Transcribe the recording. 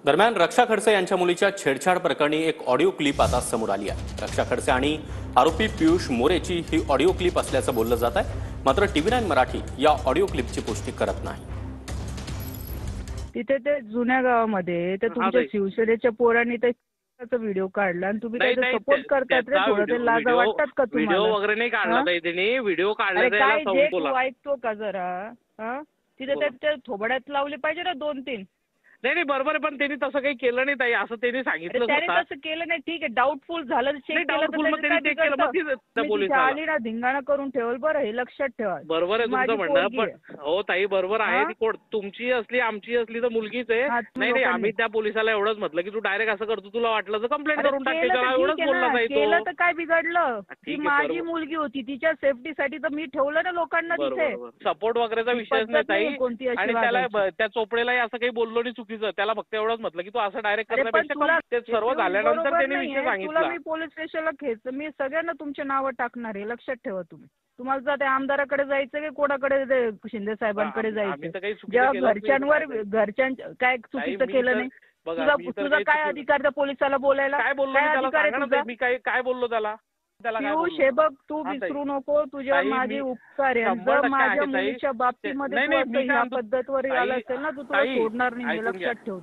दरम्यान रक्षा खडसे यांच्या मुलीच्या छेडछाड प्रकरणी एक ऑडिओ क्लिप आता समोर आली आहे। रक्षा खडसे आणि आरोपी पियुष मोरेची ही ऑडिओ क्लिप असल्याचं बोललं जात आहे। मात्र TV9 मराठी या ऑडिओ क्लिपची पुष्टी करत नाही। तिथे ते जुन्या गावामध्ये ते तुमच्या शिवसेनेच्या पोरांनी ते व्हिडिओ काढला आणि तुम्ही त्याचा सपोर्ट करतात रे। थोडं ते लाज वाटतात का तुम्हाला? व्हिडिओ वगैरे नाही काढला त्यांनी, व्हिडिओ काढला काय जे तू ऐकतो का जरा? तिथे त्या थोबड्यात लावले पाहिजे ना 2-3। नाही बरोबर आहे, पण त्यांनी तसं काही केलं नाही ताई, असं त्यांनी सांगितलं त्याने तसं केलं नाही, ठीक आहे। डाऊटफुल झालं, चेक केलं आली ना धिंगाणा करून ठेवल। बरं हे लक्षात ठेवा, बरोबर आहे तुमचं म्हणणं, पण हो ताई बरोबर आहे। ती तुमची असली आमची असली तर मुलगीच आहे। नाही आम्ही त्या पोलिसाला एवढंच म्हटलं की तू डायरेक्ट असं करतो, तुला वाटलं तर कंप्लेंट करून टाकते, एवढंच बोलला ताई। केलं तर काय बिघडलं? ती माझी मुलगी होती, तिच्या सेफ्टीसाठी तर मी ठेवलं ना लोकांना तिथे। सपोर्ट वगैरेचा विषयच नाही ताई, आणि त्याला त्या चोपडेलाही असं काही बोललो नाही चुकीचं। त्याला फक्त एवढंच म्हटलं की तू असं डायरेक्ट करण्यापेक्षा ते सर्व झाल्यानंतर त्यांनी विषय सांगितला। तुला मी पोलीस स्टेशनला खेच, मी सगळ्यांना तुमचे नावं टाकणार आहे, लक्षात ठेवा तुम्ही। तुम्हाला जर त्या आमदाराकडे जायचं की कोणाकडे, शिंदे साहेबांकडे जायचं? जेव्हा घरच्यांच्या काय चुकीचं केलं नाही, तुझा काय अधिकार त्या पोलिसाला बोलायला? काय बोललो मी? काय बोललो त्याला? पियुष हे बघ, तू विसरू नको, तुझ्या माझे उपकार आहे। जर माझ्या मुलीच्या बाबतीमध्ये ह्या पद्धतवर आला असेल ना, तू तुला सोडणार नाही, लक्षात ठेव।